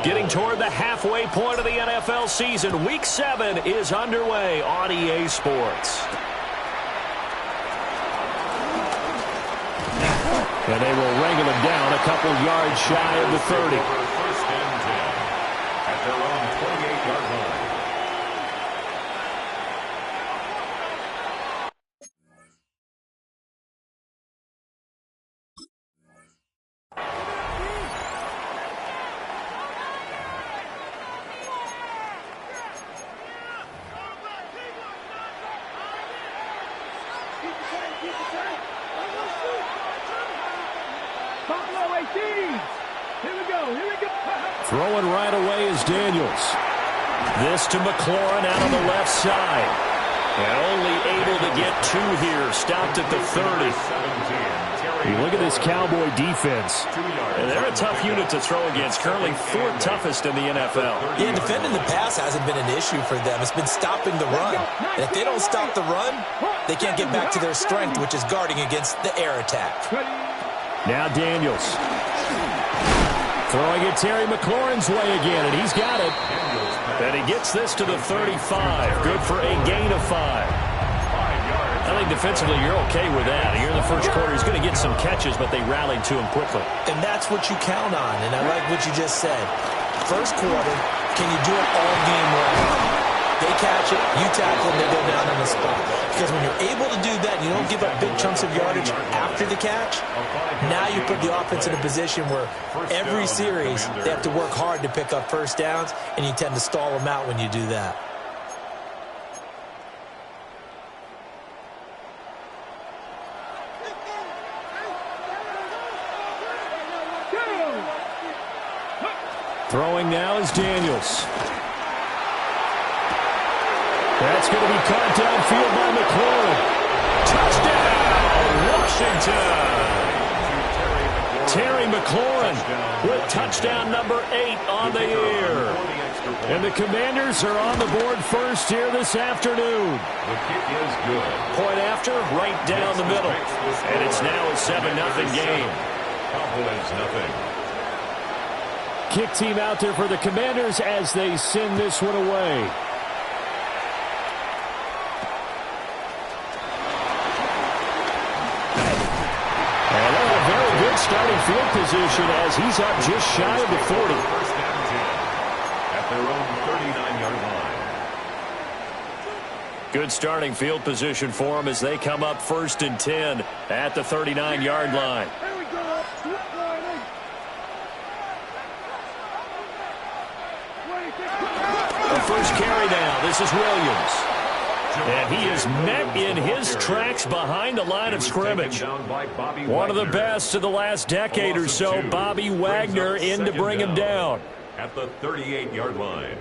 Getting toward the halfway point of the NFL season, Week 7 is underway on EA Sports. And they will wrangle him down a couple yards shy of the 30. First and 10 at their own 28-yard line. Throwing right away is Daniels. This to McLaurin out on the left side. And only able to get 2 here. Stopped at the 30. You look at this Cowboy defense. And they're a tough unit to throw against. Currently 4th toughest in the NFL. Yeah, defending the pass hasn't been an issue for them. It's been stopping the run. And if they don't stop the run, they can't get back to their strength, which is guarding against the air attack. Now Daniels. Throwing it Terry McLaurin's way again, and he's got it. And he gets this to the 35. Good for a gain of 5. I think defensively you're okay with that. Here in the first quarter, he's going to get some catches, but they rallied to him quickly. And that's what you count on, and I like what you just said. First quarter, can you do it all game long? They catch it, you tackle them, they go down on the spot. Because when you're able to do that, you don't give up big chunks of yardage after the catch, now you put the offense in a position where every series they have to work hard to pick up first downs, and you tend to stall them out when you do that. Throwing now is Daniels. That's going to be caught downfield by McLaurin. Touchdown, Washington! Terry McLaurin with touchdown number 8 on the year. And the Commanders are on the board first here this afternoon. The kick is good. Point after, right down the middle. And it's now a 7-0 game. Cowboys nothing. Kick team out there for the Commanders as they send this one away. Starting field position as he's up just shy of the 40. First and 10 at their own 39-yard line. Good starting field position for them as they come up 1st and 10 at the 39-yard line. The first carry now. This is Williams. And he is met in his tracks behind the line of scrimmage. One of the best of the last decade or so, Bobby Wagner in to bring him down. At the 38-yard line.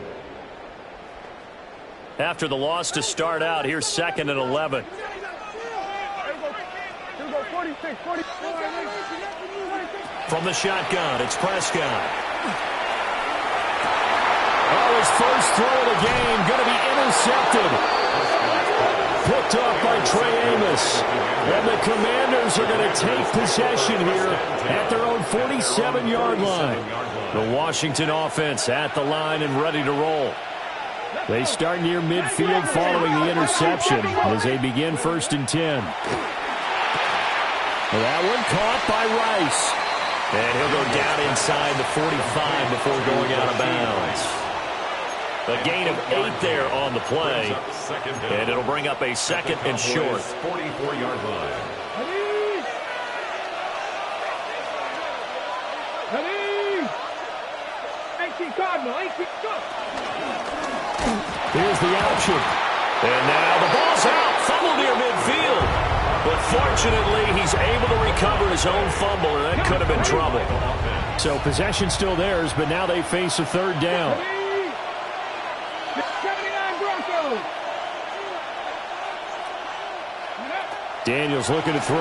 After the loss to start out, here's 2nd and 11. From the shotgun, it's Prescott. Oh, his first throw of the game going to be intercepted. Picked off by Trey Amos. And the Commanders are going to take possession here at their own 47-yard line. The Washington offense at the line and ready to roll. They start near midfield following the interception as they begin 1st and 10. That one caught by Rice. And he'll go down inside the 45 before going out of bounds. A gain of 8 there on the play. And it'll bring up a 2nd and short. 44-yard line. Here's the option. And now the ball's out. Fumble near midfield. But fortunately, he's able to recover his own fumble, and that could have been trouble. So possession still theirs, but now they face a 3rd down. Daniels looking to throw.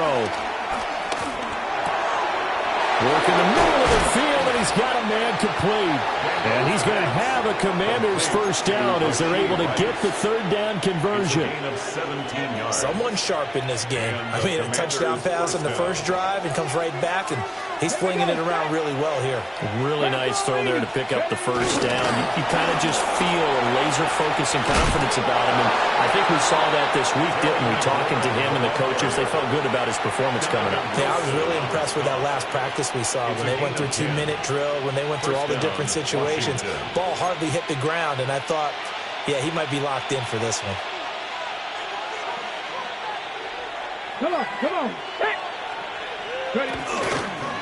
Work in the middle of the field, and he's got a man complete. And he's going to have a Commanders first down as they're able to get the third down conversion. Someone sharp in this game. I mean, a touchdown pass on the first drive and comes right back, and he's flinging it around really well here. Really nice throw there to pick up the first down. You kind of just feel a laser focus and confidence about him, and I think we saw that this week, didn't we? Talking to him and the coaches, they felt good about his performance coming up. Yeah, I was really impressed with that last practice we saw when they went through 2-minute drill, when they went through all the different situations. Ball hardly hit the ground, and I thought, yeah, he might be locked in for this one. Come on. Hey. Ready.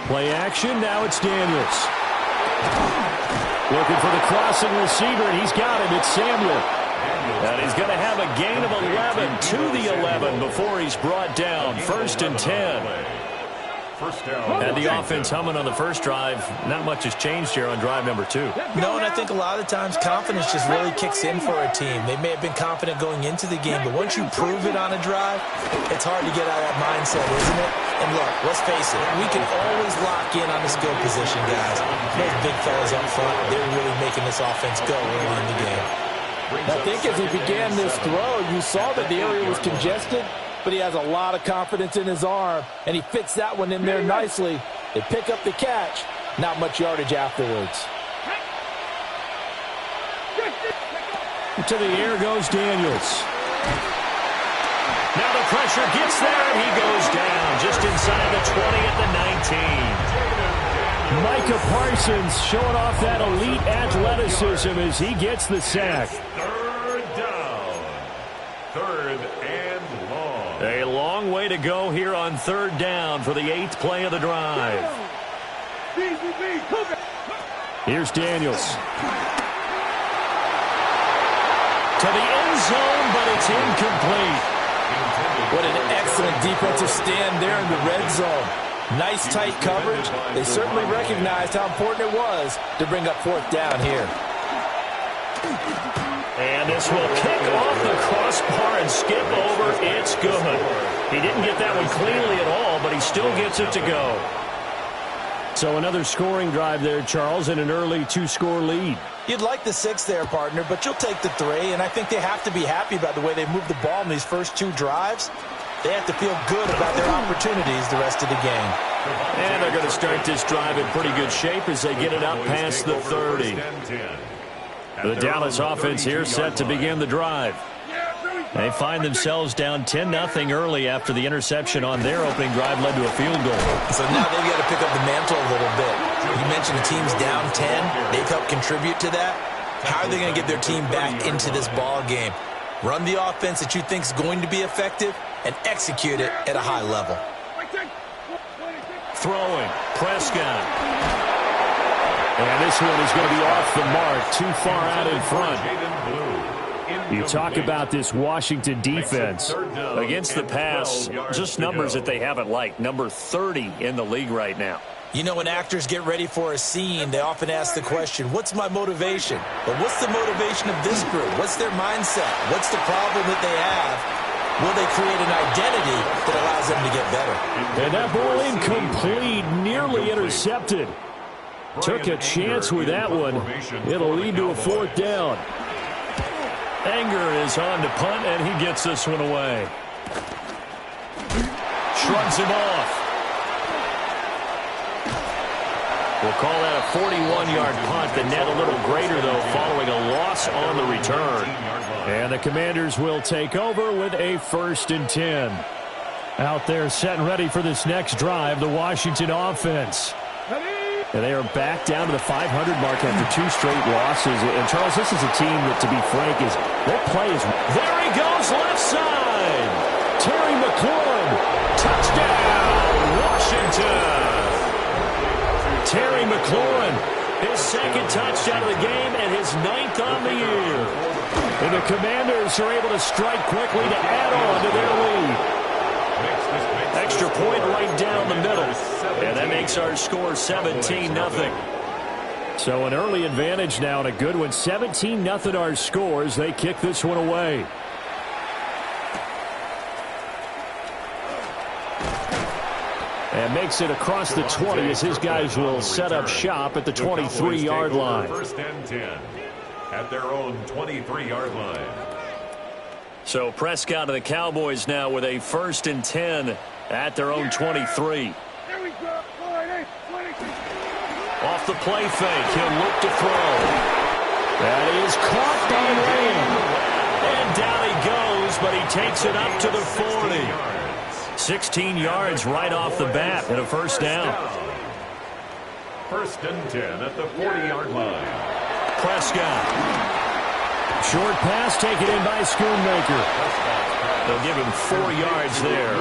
Play action, now it's Daniels. Looking for the crossing receiver, and he's got it. It's Samuel. And he's going to have a gain of 11 to the 11 before he's brought down. 1st and 10. And the offense humming on the first drive. Not much has changed here on drive number 2. No, and I think a lot of the times confidence just really kicks in for a team. They may have been confident going into the game, but once you prove it on a drive, it's hard to get out of that mindset, isn't it? And look, let's face it, we can always lock in on the skill position, guys. Those big fellas up front, they're really making this offense go early in the game. I think as he began this throw, you saw that the area was congested, but he has a lot of confidence in his arm, and he fits that one in there nicely. They pick up the catch. Not much yardage afterwards. To the air goes Daniels. Now the pressure gets there, and he goes down just inside the 20 at the 19. Micah Parsons showing off that elite athleticism as he gets the sack. Third down. 3rd and long. A long way to go here on 3rd down for the 8th play of the drive. Here's Daniels. To the end zone, but it's incomplete. What an excellent defensive stand there in the red zone. Nice tight coverage. They certainly recognized how important it was to bring up 4th down here. And this will kick off the crossbar and skip over. It's good. He didn't get that one cleanly at all, but he still gets it to go. So another scoring drive there, Charles, and an early 2-score lead. You'd like the 6 there, partner, but you'll take the 3, and I think they have to be happy about the way they moved the ball in these first 2 drives. They have to feel good about their opportunities the rest of the game. And they're going to start this drive in pretty good shape as they get it up past the 30. The Dallas offense here set to begin the drive. They find themselves down 10-0 early after the interception on their opening drive led to a field goal. So now they've got to pick up the mantle a little bit. You mentioned the team's down 10. They've helped contribute to that. How are they going to get their team back into this ball game? Run the offense that you think is going to be effective and execute it at a high level. Throwing, Prescott. And this one is going to be off the mark, too far out in front. You talk about this Washington defense. Against the pass, just numbers that they haven't liked. Number 30 in the league right now. You know, when actors get ready for a scene, they often ask the question, what's my motivation? But what's the motivation of this group? What's their mindset? What's the problem that they have? Will they create an identity that allows them to get better? And that ball incomplete, nearly intercepted. Took a chance with that one. It'll lead to a 4th down. Anger is on to punt, and he gets this one away. Shrugs him off. We'll call that a 41-yard punt. The net a little greater, though, following a loss on the return. And the Commanders will take over with a 1st and 10. Out there set and ready for this next drive, the Washington offense. And they are back down to the 500 mark after 2 straight losses. And, Charles, this is a team that, to be frank, is their play is... There he goes, left side. Terry McLaurin. Touchdown, Washington. Terry McLaurin, his 2nd touchdown of the game and his 9th on the year. And the Commanders are able to strike quickly to add on to their lead. Extra point right down the middle. And that makes our score 17-0. So an early advantage now and a good one. 17-0 our scores. They kick this one away. And makes it across the 20 as his guys will set up shop at the 23-yard line. First and 10 at their own 23-yard line. So Prescott and the Cowboys now with a first and 10 at their own 23. Off the play fake, he'll look to throw. That is caught by Lamb. And down he goes, but he takes it up to the 40. 16 yards right off the bat and a first down. First and 10 at the 40-yard line. Prescott. Short pass taken in by Schoonmaker. They'll give him 4 yards there,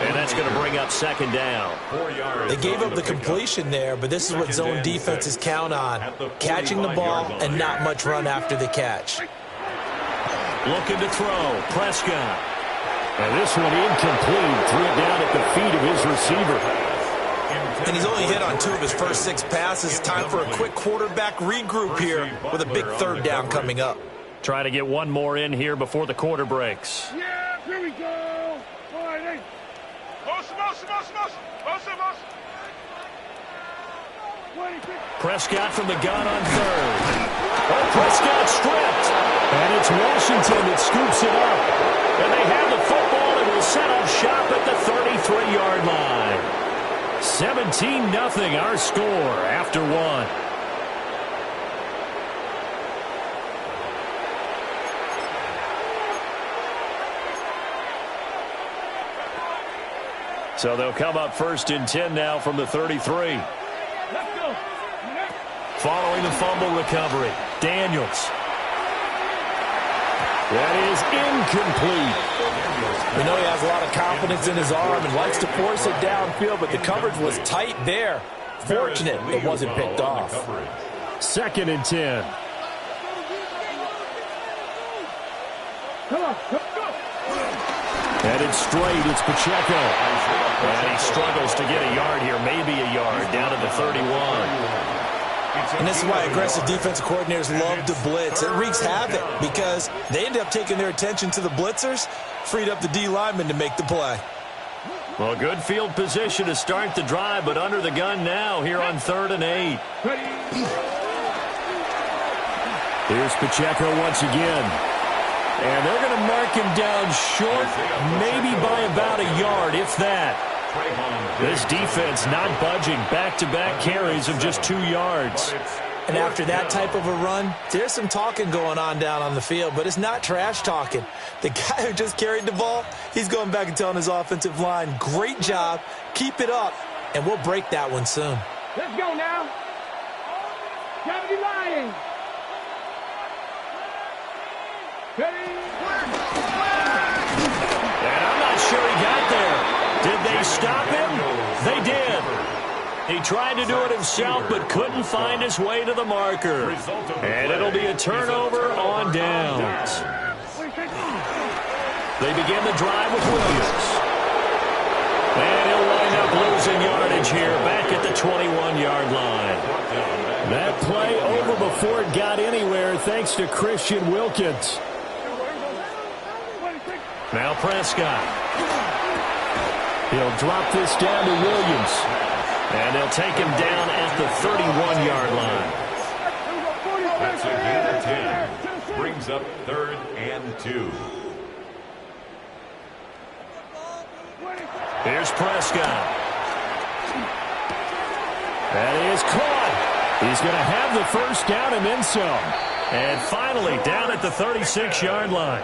and that's going to bring up second down. 4 yards. They gave up the completion there, but this is what zone defenses count on. Catching the ball and not much run after the catch. Looking to throw. Prescott. And this one incomplete. Threw it down at the feet of his receiver. And he's only hit on 2 of his first 6 passes. Time for a quick quarterback regroup here with a big third down coming up. Trying to get one more in here before the quarter breaks. Yeah, here we go. All right, Prescott from the gun on third. Oh, Prescott stripped. And it's Washington that scoops it up. And they have the football and will set up shop at the 33-yard line. 17-0 our score after 1. So they'll come up first and 10 now from the 33. Following the fumble recovery, Daniels. That is incomplete. We know he has a lot of confidence in his arm and likes to force it downfield, but the coverage was tight there. Fortunate it wasn't picked off. Second and 10. Come on, go. Headed straight, it's Pacheco. And he struggles to get a yard here, maybe a yard, down to the 31. And this is why aggressive defensive coordinators love to blitz. It wreaks havoc because they end up taking their attention to the blitzers, freed up the D lineman to make the play. Well, good field position to start the drive, but under the gun now here on 3rd and 8. Here's Pacheco once again. And they're going to mark him down short, maybe by about a yard, if that. This defense not budging. Back-to-back carries of just 2 yards. And after that type of a run, there's some talking going on down on the field, but it's not trash talking. The guy who just carried the ball, he's going back and telling his offensive line, great job, keep it up, and we'll break that one soon. Let's go now. Gotta be lying. And I'm not sure he got there. Did they stop him? They did. He tried to do it himself, but couldn't find his way to the marker. And it'll be a turnover on downs. They begin the drive with Williams. And he'll wind up losing yardage here back at the 21-yard line. That play over before it got anywhere thanks to Christian Wilkins. Now Prescott. He'll drop this down to Williams. And they'll take him down at the 31-yard line. That's a gain of 10. Brings up 3rd and 2. Here's Prescott. That is caught. He's going to have the first down and then some. And finally down at the 36-yard line.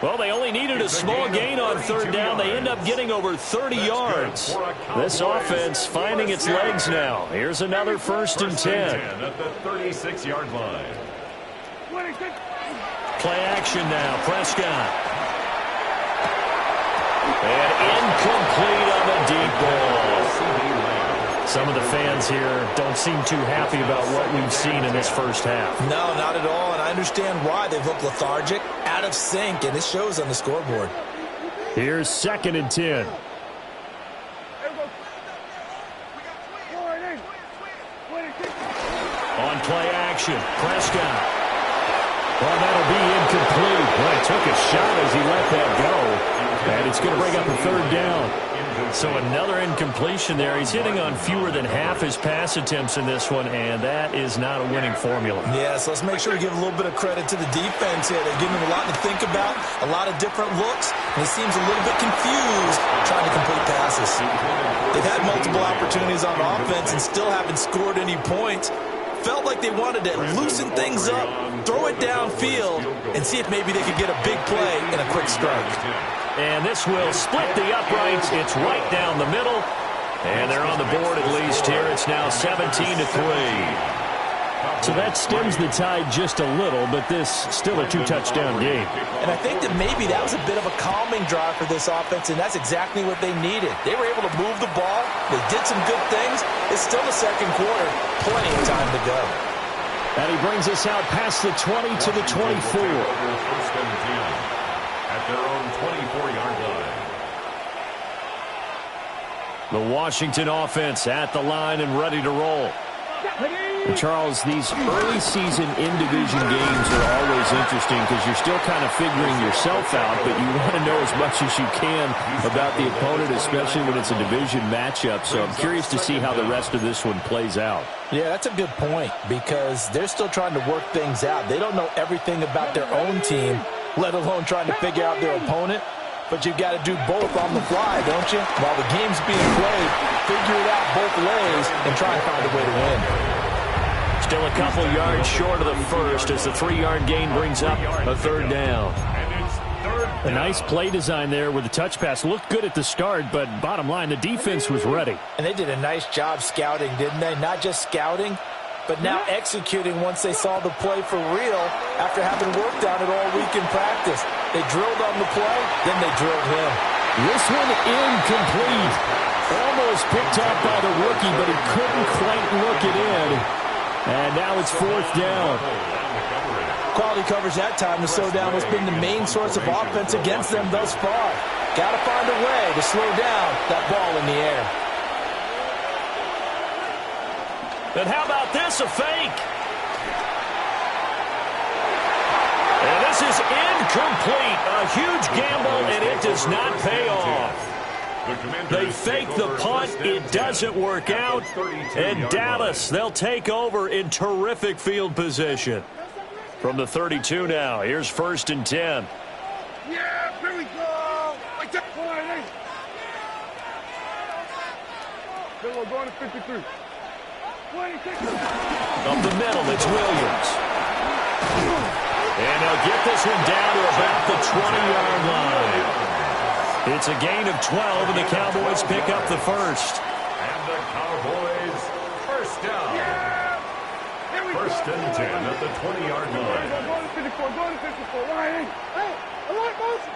Well, they only needed a small gain on 3rd down. They end up getting over 30 yards. This offense finding its legs now. Here's another 1st and 10. At the 36-yard line. Play action now. Prescott. And incomplete on the deep ball. Some of the fans here don't seem too happy about what we've seen in this first half. No, not at all, and I understand why. They've looked lethargic, out of sync, and it shows on the scoreboard. Here's 2nd and 10. On play action, Prescott. Well, that'll be incomplete. Boy, took a shot as he let that go. And it's going to bring up a third down. So another incompletion there. He's hitting on fewer than half his pass attempts in this one, and that is not a winning formula. Yeah, so let's make sure we give a little bit of credit to the defense here. They're giving him a lot to think about, a lot of different looks, and he seems a little bit confused trying to complete passes. They've had multiple opportunities on offense and still haven't scored any points. Felt like they wanted to loosen things up, throw it downfield, and see if maybe they could get a big play and a quick strike. And this will split the uprights. It's right down the middle. And they're on the board at least here. It's now 17-3. So that stems the tide just a little, but this still a two-touchdown game. And I think that maybe that was a bit of a calming drive for this offense, and that's exactly what they needed. They were able to move the ball. They did some good things. It's still the second quarter. Plenty of time to go. And he brings us out past the 20 to the 24. At their own 24-yard line. The Washington offense at the line and ready to roll. And Charles, these early season in-division games are always interesting because you're still kind of figuring yourself out, but you want to know as much as you can about the opponent, especially when it's a division matchup. So I'm curious to see how the rest of this one plays out. Yeah, that's a good point because they're still trying to work things out. They don't know everything about their own team, let alone trying to figure out their opponent. But you've got to do both on the fly, don't you? While the game's being played, figure it out both ways and try and find a way to win. Still a couple yards short of the first as the 3-yard gain brings up a third down. A nice play design there with the touch pass. Looked good at the start, but bottom line, the defense was ready. And they did a nice job scouting, didn't they? Not just scouting, but now executing once they saw the play for real after having worked on it all week in practice. They drilled on the play, then they drilled him. This one incomplete. Almost picked up by the rookie, but he couldn't quite look it in. And now it's fourth down. Quality coverage that time to slow down what's been the main source of offense against them thus far. Got to find a way to slow down that ball in the air. And how about this, a fake? And this is incomplete. A huge gamble, and it does not pay off. They fake the punt. It doesn't work out. And Dallas, they'll take over in terrific field position. From the 32 now, here's 1st and 10. Yeah, here we go. Going to 53. Up the middle, it's Williams. And they'll get this one down to about the 20-yard line. It's a gain of 12, and the Cowboys pick up the first. And the Cowboys first down. First and 10 at the 20-yard line. Go to 54. Go to 54. Ryan. Hey, I like motion.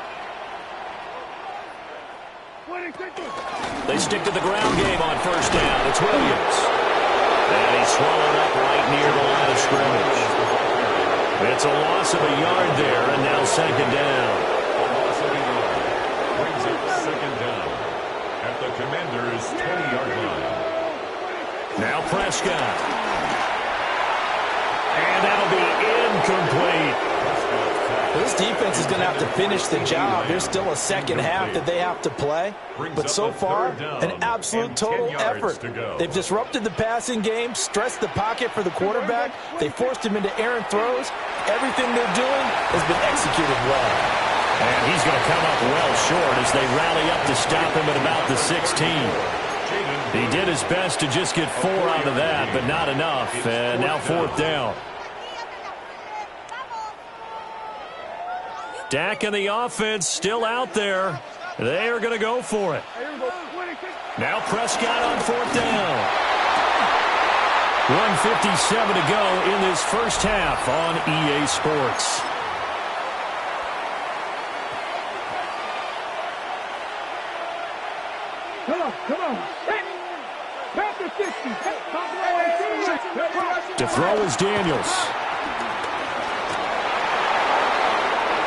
They stick to the ground game on first down. It's Williams. And he's swallowed up right near the line of scrimmage. It's a loss of a yard there, and now second down. Brings up second down at the Commanders' 20-yard line. Now Prescott. And that'll be incomplete. This defense is going to have to finish the job. There's still a second half that they have to play. But so far, an absolute total effort. They've disrupted the passing game, stressed the pocket for the quarterback. They forced him into errant throws. Everything they're doing has been executed well. And he's going to come up well short as they rally up to stop him at about the 16. He did his best to just get 4 out of that, but not enough. And now fourth down. Dak and the offense still out there. They are going to go for it. Now Prescott on fourth down. 1:57 to go in this first half on EA Sports. Come on. To throw is Daniels.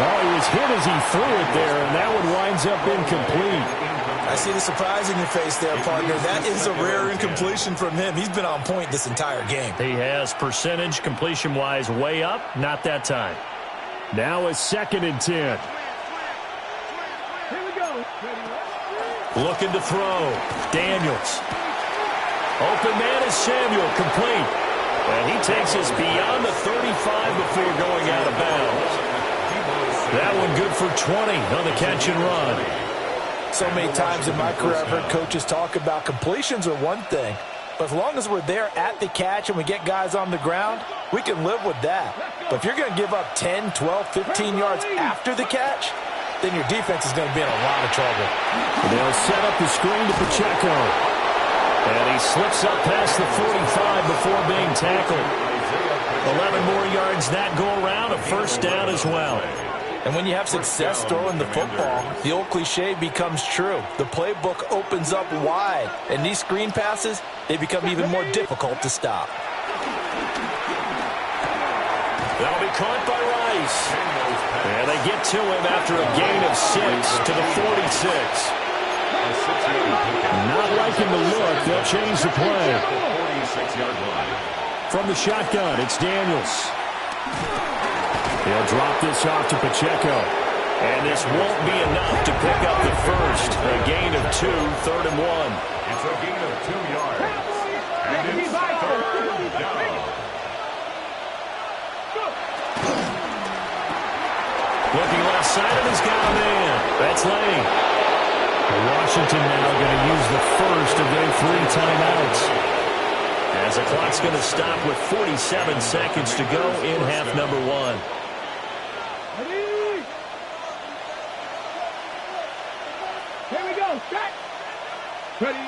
Oh, he was hit as he threw it there, and that one winds up incomplete. I see the surprise in your face there, partner. That is a rare incompletion from him. He's been on point this entire game. He has percentage completion-wise way up, not that time. Now a 2nd and 10. Here we go. Looking to throw. Daniels. Open man is Samuel, complete. And he takes us beyond the 35 before going out of bounds. That one good for 20 on the catch and run. So many times in my career I've heard coaches talk about completions are one thing, but as long as we're there at the catch and we get guys on the ground, we can live with that. But if you're going to give up 10, 12, 15 yards after the catch, then your defense is going to be in a lot of trouble. They'll set up the screen to Pacheco. And he slips up past the 45 before being tackled. 11 more yards that go around, a first down as well. And when you have success throwing the football, the old cliche becomes true. The playbook opens up wide, and these screen passes, they become even more difficult to stop. That'll be caught by Rice. And they get to him after a gain of 6 to the 46. Not liking the look. They'll change the play. From the shotgun, it's Daniels. He'll drop this off to Pacheco. And this won't be enough to pick up the first. A gain of 2, 3rd and 1. It's a gain of 2 yards. And it's 3rd down. Looking left side, and he's got a man. That's Lane. Washington now going to use the first of their 3 timeouts. As the clock's going to stop with 47 seconds to go in half number 1. Here we go. Set. Ready.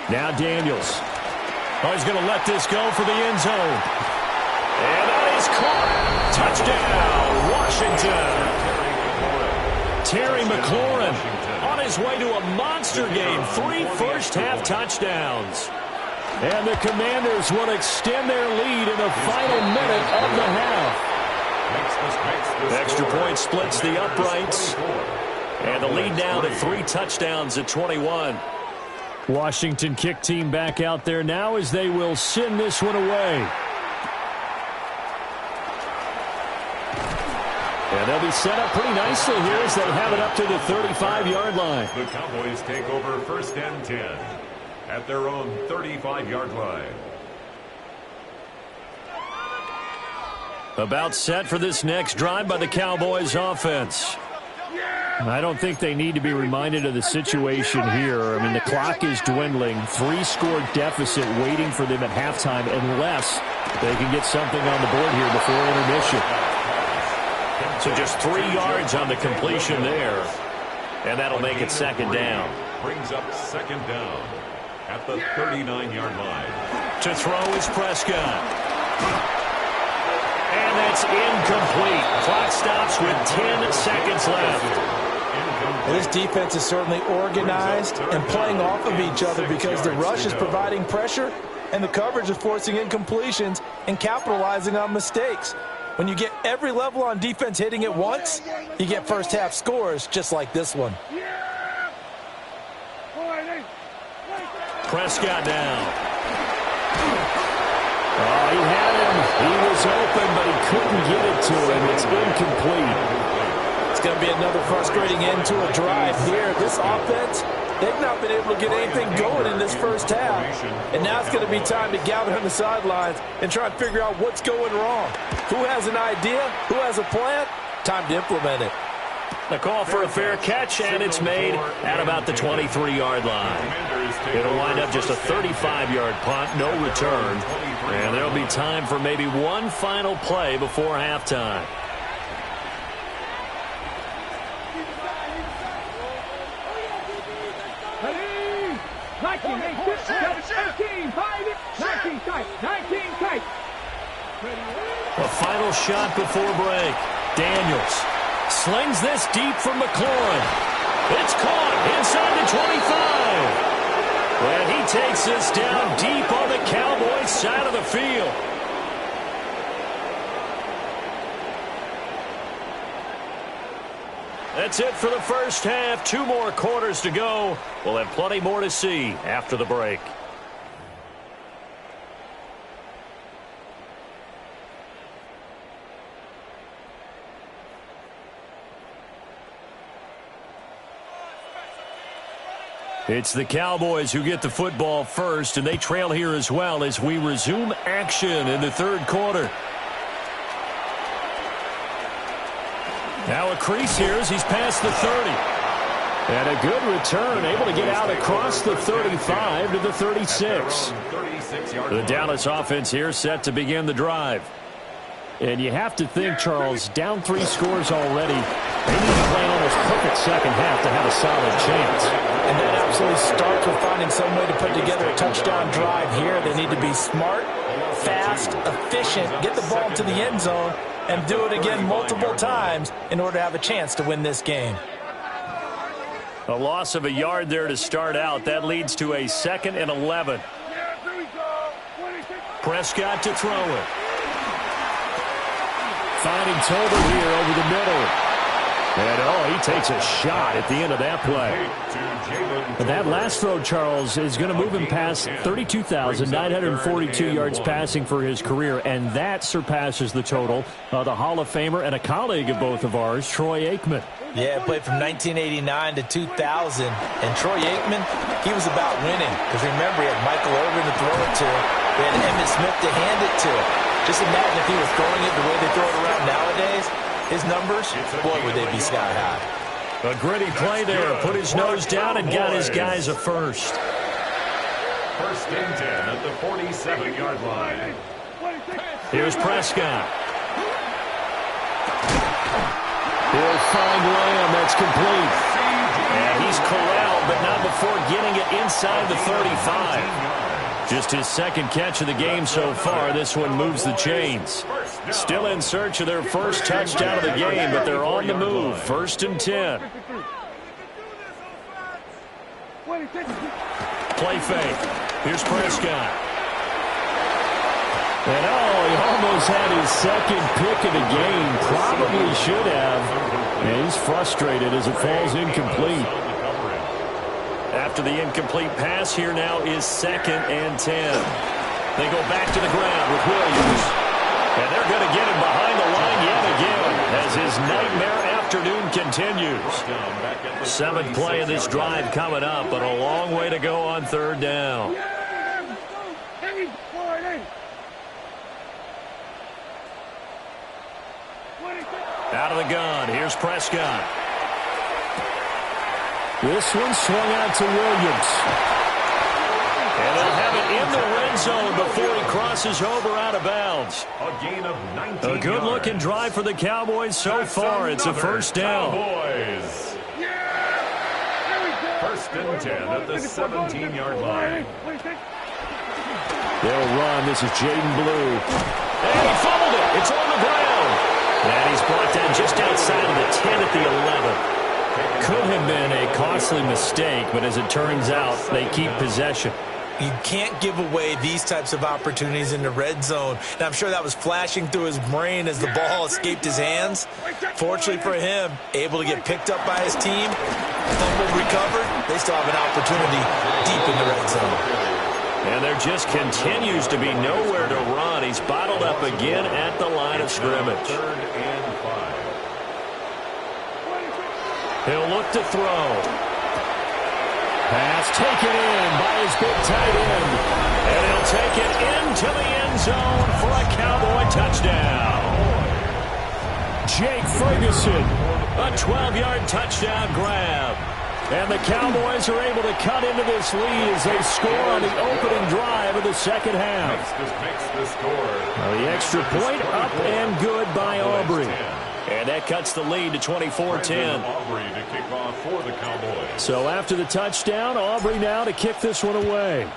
Now Daniels. Oh, he's going to let this go for the end zone. And that is caught. Touchdown, Washington. Terry McLaurin on his way to a monster game. 3 first-half touchdowns. And the Commanders will extend their lead in the final minute of the half. Extra point splits the uprights. And the lead now to 3 touchdowns at 21. Washington kick team back out there now as they will send this one away. And they'll be set up pretty nicely here as they have it up to the 35-yard line. The Cowboys take over 1st and 10 at their own 35-yard line. About set for this next drive by the Cowboys offense. I don't think they need to be reminded of the situation here. I mean, the clock is dwindling. 3-score deficit waiting for them at halftime unless they can get something on the board here before intermission. So just 3 yards on the completion there. And that'll make it 2nd down. Brings up 2nd down at the 39-yard line. To throw is Prescott. And that's incomplete. Clock stops with 10 seconds left. Well, this defense is certainly organized and playing off of each other because the rush is providing pressure and the coverage is forcing incompletions and capitalizing on mistakes. When you get every level on defense hitting it once, you get first-half scores just like this one. Prescott now. Oh, he had him. He was open, but he couldn't get it to him. It's incomplete. It's going to be another frustrating end to a drive here. This offense, they've not been able to get anything going in this first half. And now it's going to be time to gather on the sidelines and try and figure out what's going wrong. Who has an idea? Who has a plan? Time to implement it. The call for a fair catch, and it's made at about the 23-yard line. It'll wind up just a 35-yard punt, no return. And there'll be time for maybe one final play before halftime. A final shot before break. Daniels slings this deep from McLaurin. It's caught inside the 25. And he takes this down deep on the Cowboys side of the field. That's it for the first half. 2 more quarters to go. We'll have plenty more to see after the break. It's the Cowboys who get the football first, and they trail here as well as we resume action in the third quarter. Now a crease here as he's past the 30. And a good return, able to get out across the 35 to the 36. The Dallas offense here set to begin the drive. And you have to think, Charles, down 3 scores already. They need to play an almost perfect second half to have a solid chance. And that absolutely starts with finding some way to put together a touchdown drive here. They need to be smart, fast, efficient, get the ball to the end zone, and do it again multiple times in order to have a chance to win this game. A loss of a yard there to start out. That leads to a 2nd and 11. Prescott to throw it. Finding Tolbert here over the middle. And, he takes a shot at the end of that play. But that last throw, Charles, is going to move him past 32,942 yards passing for his career, and that surpasses the total of the Hall of Famer and a colleague of both of ours, Troy Aikman. Yeah, played from 1989 to 2000, and Troy Aikman, he was about winning. Because remember, he had Michael Irvin to throw it to. He had Emmitt Smith to hand it to. Just imagine if he was throwing it the way they throw it around nowadays. His numbers, boy, would they be sky high. A gritty play there. Put his nose down and got his guys a first. 1st and 10 at the 47-yard line. Here's Prescott. He'll find Lamb. That's complete. And he's corralled, but not before getting it inside the 35. Just his 2nd catch of the game so far. This one moves the chains. Still in search of their first touchdown of the game, but they're on the move. 1st and 10. Play fake. Here's Prescott. And he almost had his 2nd pick of the game. Probably should have. And he's frustrated as it falls incomplete. After the incomplete pass, here now is 2nd and 10. They go back to the ground with Williams. And they're going to get him behind the line yet again as his nightmare afternoon continues. 7th play of this drive coming up, but a long way to go on 3rd down. Out of the gun, here's Prescott. This one swung out to Williams. And they'll have it in the red zone before he crosses over out of bounds. A gain of 19 A good-looking drive for the Cowboys so far. It's a 1st down. Cowboys. 1st and 10 at the 17-yard line. They'll run. This is Jaden Blue. And he fumbled it. It's on the ground. And he's brought down just outside of the 10 at the 11. Could have been a costly mistake, but as it turns out, they keep possession. You can't give away these types of opportunities in the red zone. And I'm sure that was flashing through his brain as the ball escaped his hands. Fortunately for him, able to get picked up by his team, fumbled, recovered. They still have an opportunity deep in the red zone. And there just continues to be nowhere to run. He's bottled up again at the line of scrimmage. 3rd and 5. He'll look to throw. Pass taken in by his big tight end. And he'll take it into the end zone for a Cowboy touchdown. Jake Ferguson, a 12-yard touchdown grab. And the Cowboys are able to cut into this lead as they score on the opening drive of the 2nd half. Makes the score. The extra point up and good by Aubrey. And that cuts the lead to 24-10. Aubrey to kick off for the Cowboys. So after the touchdown, Aubrey now to kick this one away.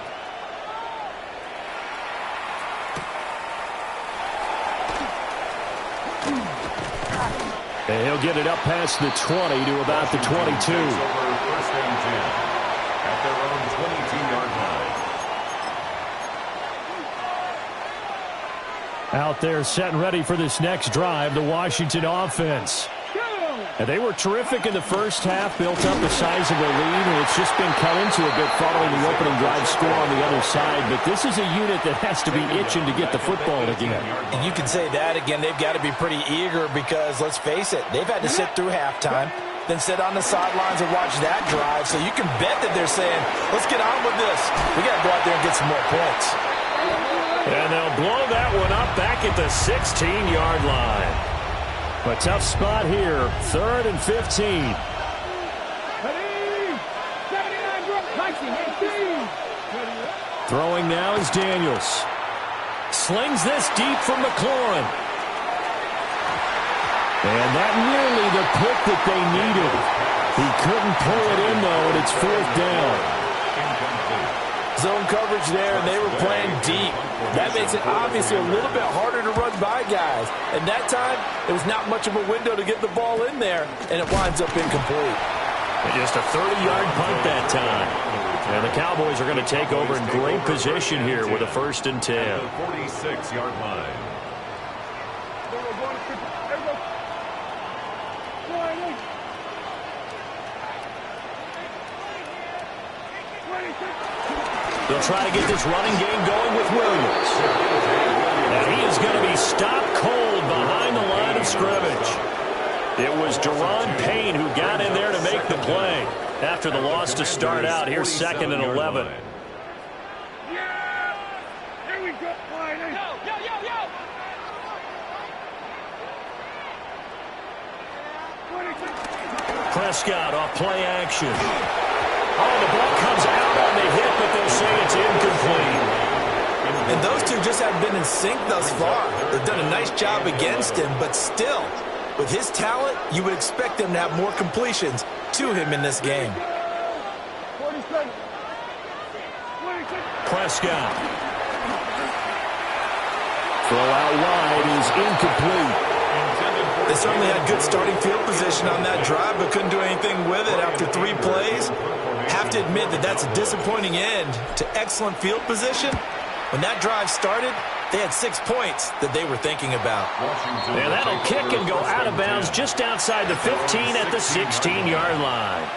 And he'll get it up past the 20 to about the 22. Over 1st and 10 at their own 22-yard line. Out there set and ready for this next drive, the Washington offense. And they were terrific in the first half, built up a sizable lead, and it's just been cut into a bit following the opening drive score on the other side. But this is a unit that has to be itching to get the football again. And you can say that again. They've got to be pretty eager because, let's face it, they've had to sit through halftime, than sit on the sidelines and watch that drive. So you can bet that they're saying, let's get on with this. We got to go out there and get some more points. And they'll blow that one up back at the 16-yard line. A tough spot here, 3rd and 15. Throwing now is Daniels. Slings this deep from McLaurin. And that nearly the pick that they needed. He couldn't pull it in, though, and it's 4th down. Zone coverage there, and they were playing deep. That makes it obviously a little bit harder to run by guys. And that time, there was not much of a window to get the ball in there, and it winds up incomplete. And just a 30-yard punt that time. And the Cowboys are going to take over in great position here with a 1st and 10. 46-yard line. They'll try to get this running game going with Williams. And he is going to be stopped cold behind the line of scrimmage. It was Deron Payne who got in there to make the play. After the loss to start out, here's 2nd and 11. Yeah! Here we go, Friday. Yo! Prescott off play action. Oh, the ball comes out on the hit, but they'll say it's incomplete. And those two just haven't been in sync thus far. They've done a nice job against him, but still, with his talent, you would expect them to have more completions to him in this game. Prescott. Throw out wide is incomplete. They certainly had good starting field position on that drive, but couldn't do anything with it after 3 plays. Have to admit that that's a disappointing end to excellent field position. When that drive started, they had 6 points that they were thinking about. And that'll kick and go out of bounds just outside the 15 at the 16-yard line.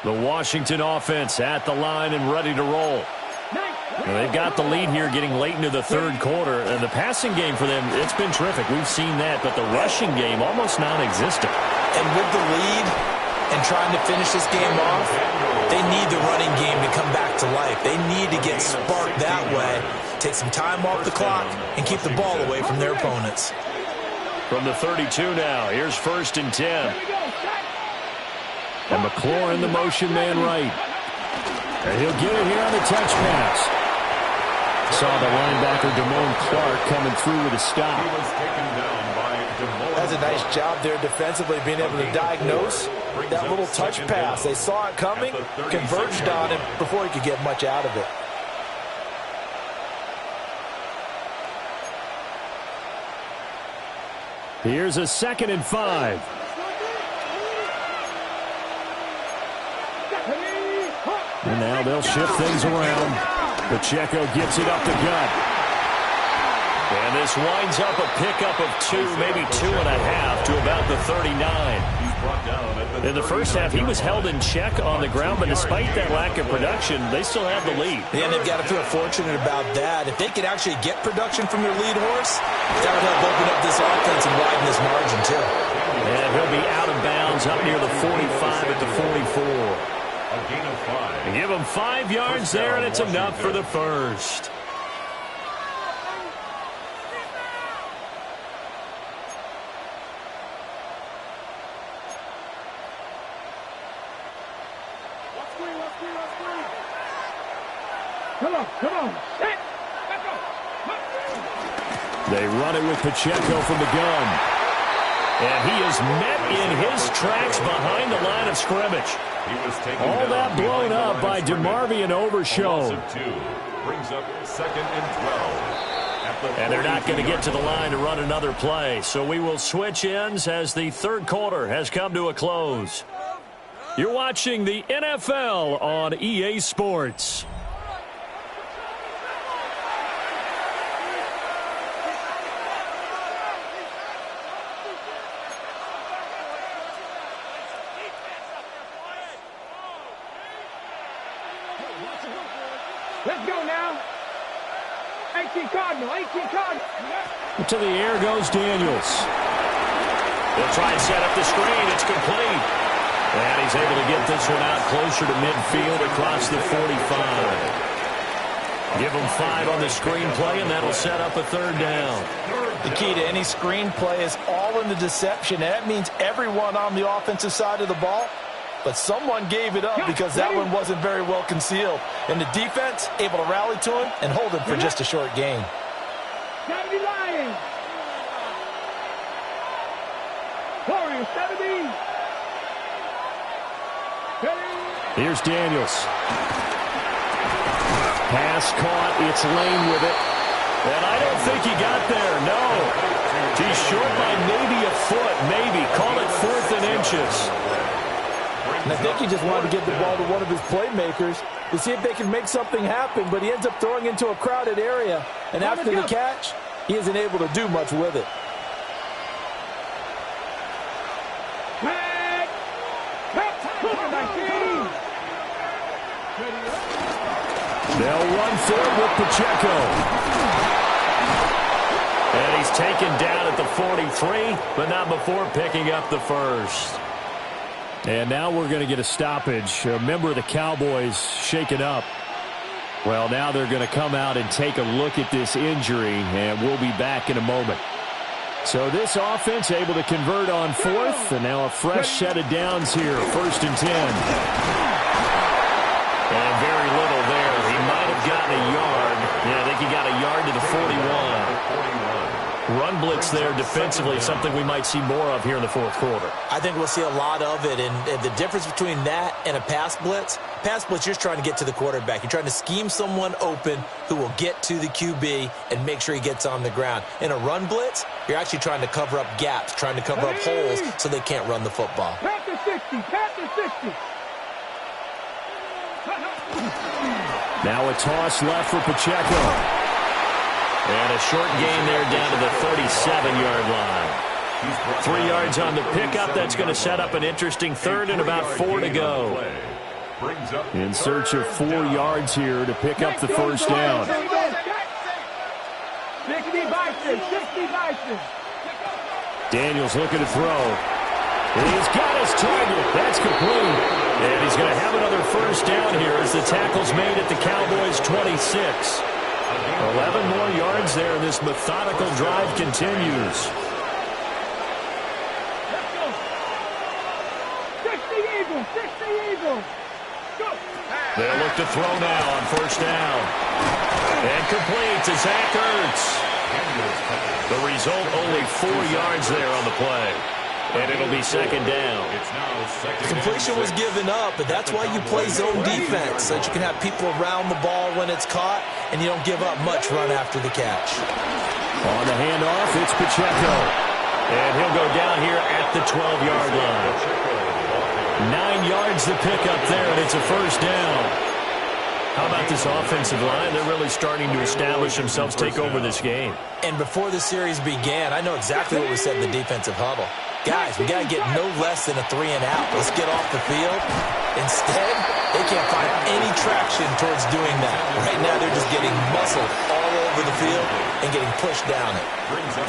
The Washington offense at the line and ready to roll. Well, they've got the lead here getting late into the 3rd quarter. And the passing game for them, it's been terrific. We've seen that. But the rushing game, almost non-existent. And with the lead and trying to finish this game off, they need the running game to come back to life. They need to get sparked that way, take some time off the clock, and keep the ball away from their opponents. From the 32 now, here's 1st and 10. And McLaurin, the motion man right. And he'll get it here on the touch pass. Saw the linebacker, Damone Clark, coming through with a stop. That's a nice job there defensively, being able to diagnose that little touch pass. They saw it coming, converged on it before he could get much out of it. Here's a 2nd and 5. And now they'll shift things around. Pacheco gets it up the gut. And this winds up a pickup of 2, maybe 2.5 to about the 39. In the first half, he was held in check on the ground, but despite that lack of production, they still have the lead. And they've got to feel fortunate about that. If they could actually get production from their lead horse, that would help open up this offense and widen this margin, too. And he'll be out of bounds up near the 45 at the 44. A gain of 5. Give him 5 yards there, and it's enough for the first. Come on. Set. Let's go. They run it with Pacheco from the gun. And he is met in his tracks behind the line of scrimmage. All that blown up by DeMarvion Overshown. Brings up 2nd and 12. And they're not going to get to the line to run another play. So we will switch ends as the 3rd quarter has come to a close. You're watching the NFL on EA Sports. Let's go now. 18 Cardinal, 18 Cardinal. To the air goes Daniels. They'll try and set up the screen. It's complete. And he's able to get this one out closer to midfield across the 45. Give him 5 on the screenplay, and that'll set up a third down. The key to any screenplay is all in the deception. That means everyone on the offensive side of the ball, but someone gave it up because that one wasn't very well concealed. And the defense able to rally to him and hold him for just a short gain. Gotta be lying. Warriors, 70. Here's Daniels. Pass caught. It's Lane with it. And I don't think he got there. No. He's short by maybe a foot. Maybe. Call it 4th and inches. And I think he just wanted to get the ball to one of his playmakers to see if they can make something happen, but he ends up throwing into a crowded area. And after the catch, he isn't able to do much with it. They'll run for it with Pacheco. And he's taken down at the 43, but not before picking up the first. And now we're going to get a stoppage. A member of the Cowboys shaken up. Well, now they're going to come out and take a look at this injury, and we'll be back in a moment. So this offense able to convert on 4th, and now a fresh set of downs here. 1st and 10. And very little there. He might have gotten a yard. Yeah, I think he got a yard to the 41. Run blitz there defensively, something we might see more of here in the 4th quarter. I think we'll see a lot of it, and the difference between that and a pass blitz, you're just trying to get to the quarterback. You're trying to scheme someone open who will get to the QB and make sure he gets on the ground. In a run blitz, you're actually trying to cover up gaps, trying to cover up holes so they can't run the football. Panther 60, Panther 60. Now a toss left for Pacheco. And a short gain there down to the 37-yard line. 3 yards on the pickup. That's going to set up an interesting third and about 4 to go. In search of 4 yards here to pick up the first down. 60 Bison, 60 Bison. Daniels looking to throw. He's got his target. That's complete. And he's going to have another first down here as the tackle's made at the Cowboys' 26. 11 more yards there, and this methodical drive continues. 60 Eagles, 60 Eagles. Go. They'll look to throw now on first down. And complete to Zach Ertz. The result, only 4 yards there on the play. And it'll be second down. The completion was given up, but that's why you play zone defense, so that you can have people around the ball when it's caught, and you don't give up much run after the catch. On the handoff, it's Pacheco. And he'll go down here at the 12-yard line. 9 yards to pick up there, and it's a first down. How about this offensive line? They're really starting to establish themselves, take over this game. And before the series began, I know exactly what we said in the defensive huddle. Guys, we got to get no less than a 3 and out. Let's get off the field. Instead, they can't find any traction towards doing that. Right now, they're just getting muscled all over the field and getting pushed down it.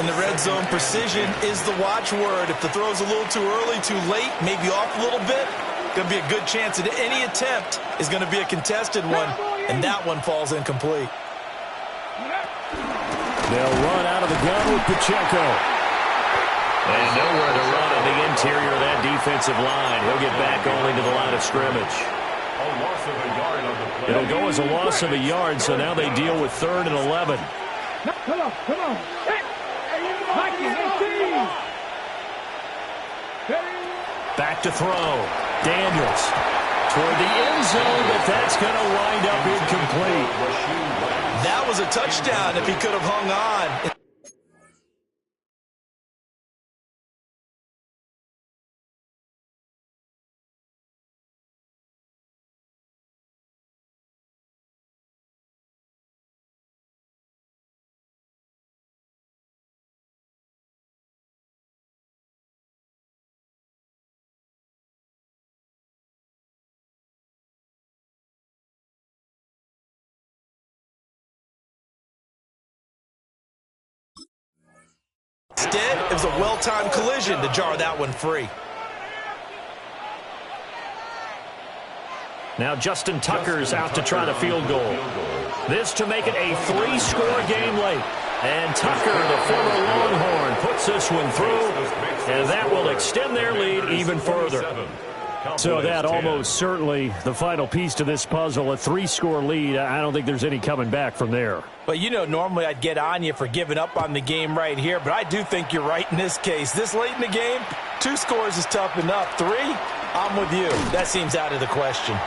In the red zone, precision is the watchword. If the throw's a little too early, too late, maybe off a little bit, going to be a good chance that any attempt is going to be a contested one, and that one falls incomplete. They'll run out of the gun with Pacheco. And nowhere to run on the interior of that defensive line. He'll get back only to the line of scrimmage. It'll go as a loss of a yard, so now they deal with 3rd and 11. Come on, come on. Back to throw. Daniels toward the end zone, but that's going to wind up incomplete. That was a touchdown if he could have hung on. Instead, it was a well-timed collision to jar that one free. Now Justin Tucker's out to try the field goal. This to make it a 3-score game late. And Tucker, the former Longhorn, puts this one through, and that will extend their lead even further. So that almost certainly the final piece to this puzzle, a 3-score lead. I don't think there's any coming back from there. Well, you know, normally I'd get on you for giving up on the game right here, but I do think you're right in this case. This late in the game, 2 scores is tough enough. 3, I'm with you. That seems out of the question.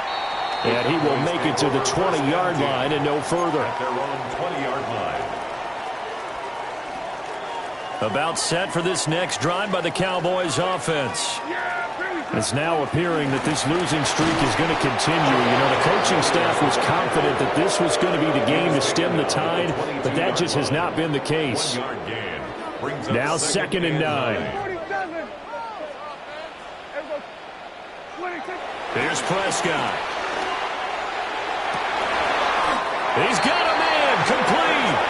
And he will make it to the 20-yard line and no further. At their own 20-yard line. About set for this next drive by the Cowboys offense. It's now appearing that this losing streak is going to continue. You know, the coaching staff was confident that this was going to be the game to stem the tide, but that just has not been the case. Now 2nd and 9. Here's Prescott. He's got a man complete.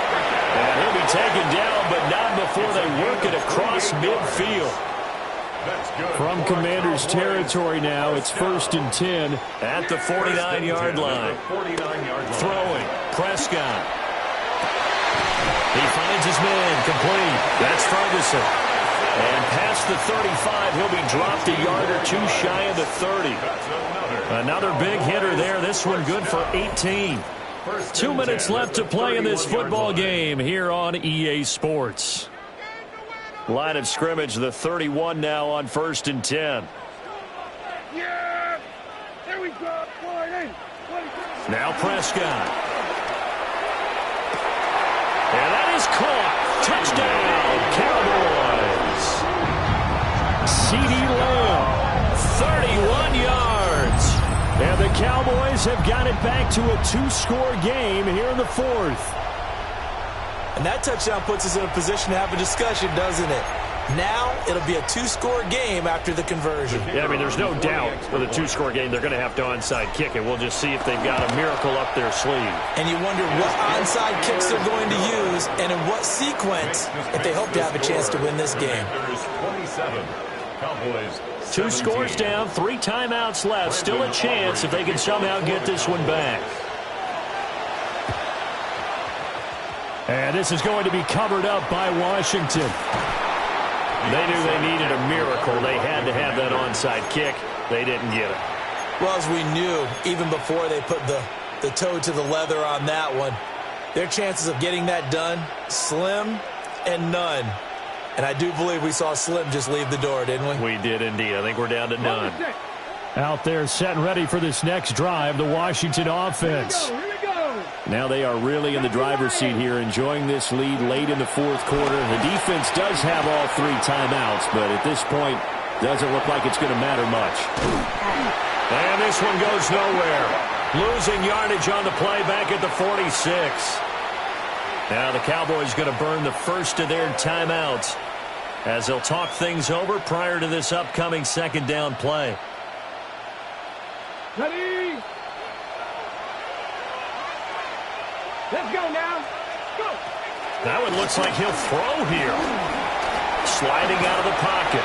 And he'll be taken down, but not before they work it across midfield. From Commanders territory now, it's 1st and 10. At the 49-yard line. Throwing. Prescott. He finds his man complete. That's Ferguson. And past the 35, he'll be dropped a yard or 2 shy of the 30. Another big hitter there. This one good for 18. 2 minutes left to play in this football game here on EA Sports. Line of scrimmage, the 31 now on 1st and 10. Yeah! There we go! Now Prescott. And that is caught. Touchdown, Cowboys. CeeDee Lamb, 31 yards. And the Cowboys have got it back to a 2-score game here in the 4th. And that touchdown puts us in a position to have a discussion, doesn't it? Now it'll be a 2-score game after the conversion. Yeah, I mean, there's no doubt with a 2-score game they're going to have to onside kick it. We'll just see if they've got a miracle up their sleeve. And you wonder what onside kicks they're going to use and in what sequence if they hope to have a chance to win this game. 2 scores down, 3 timeouts left. Still a chance if they can somehow get this one back. And this is going to be covered up by Washington. They knew they needed a miracle. They had to have that onside kick. They didn't get it. Well, as we knew, even before they put the toe to the leather on that one, their chances of getting that done, slim and none. And I do believe we saw Slim just leave the door, didn't we? We did indeed. I think we're down to none. Out there set and ready for this next drive, the Washington offense. Now they are really in the driver's seat here, enjoying this lead late in the 4th quarter. The defense does have all 3 timeouts, but at this point, doesn't look like it's going to matter much. And this one goes nowhere. Losing yardage on the play back at the 46. Now the Cowboys going to burn the first of their timeouts as they'll talk things over prior to this upcoming 2nd down play. Ready? Let's go now. Go. That one looks like he'll throw here. Sliding out of the pocket.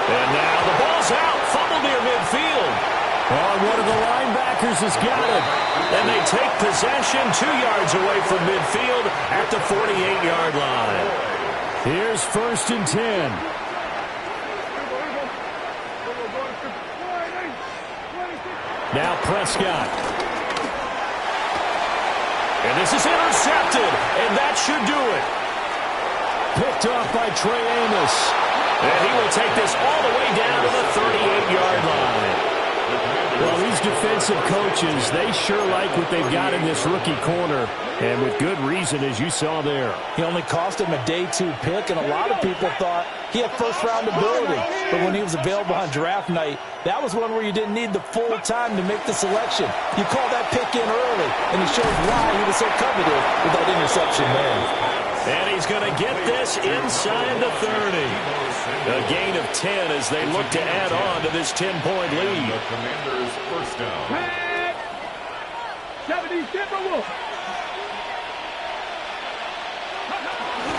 And now the ball's out. Fumble near midfield. Oh, one of the linebackers has got it. And they take possession 2 yards away from midfield at the 48-yard line. Here's 1st and 10. Now Prescott. And this is intercepted, and that should do it. Picked off by Trey Amos. And he will take this all the way down to the 38-yard line. Well, these defensive coaches, they sure like what they've got in this rookie corner, and with good reason, as you saw there. He only cost him a day 2 pick, and a lot of people thought he had first-round ability. But when he was available on draft night, that was one where you didn't need the full time to make the selection. You call that pick in early, and it shows why he was so coveted with that interception there. And he's going to get this inside the 30. A gain of 10 as they look to add on to this 10-point lead. The Commanders' first down. 70 Wolf.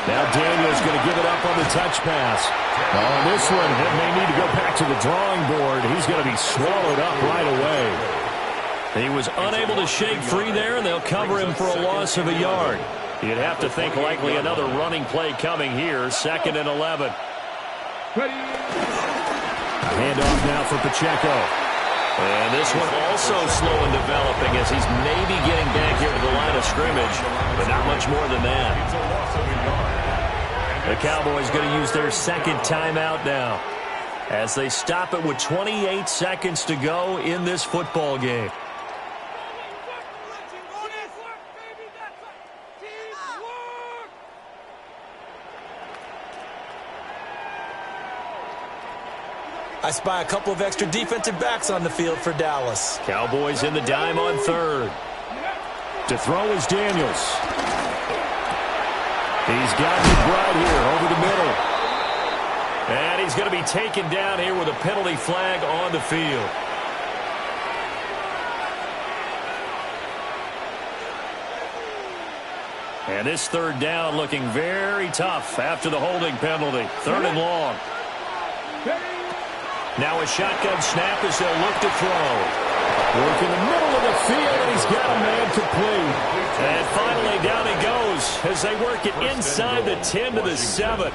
Now Daniels going to give it up on the touch pass. Oh, this one, it may need to go back to the drawing board. He's going to be swallowed up right away. He was unable to shake free there, and they'll cover him for a loss of a yard. You'd have to think likely another running play coming here, 2nd and 11. Handoff now for Pacheco. And this one also slow in developing as he's maybe getting back here to the line of scrimmage, but not much more than that. The Cowboys going to use their 2nd timeout now as they stop it with 28 seconds to go in this football game. I spy a couple of extra defensive backs on the field for Dallas. Cowboys in the dime on 3rd. To throw is Daniels. He's got it right here over the middle. And he's going to be taken down here with a penalty flag on the field. And this 3rd down looking very tough after the holding penalty. 3rd and long. Now a shotgun snap as they'll look to throw. Work in the middle of the field, and he's got a man complete. And finally down he goes as they work it inside the 10 to the 7.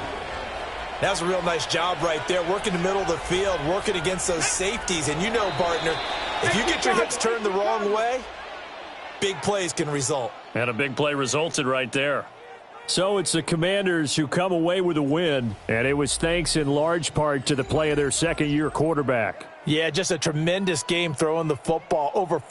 That's a real nice job right there, working the middle of the field, working against those safeties. And you know, partner, if you get your hips turned the wrong way, big plays can result. And a big play resulted right there. So it's the Commanders who come away with a win, and it was thanks in large part to the play of their second-year quarterback. Yeah, just a tremendous game throwing the football. Over 4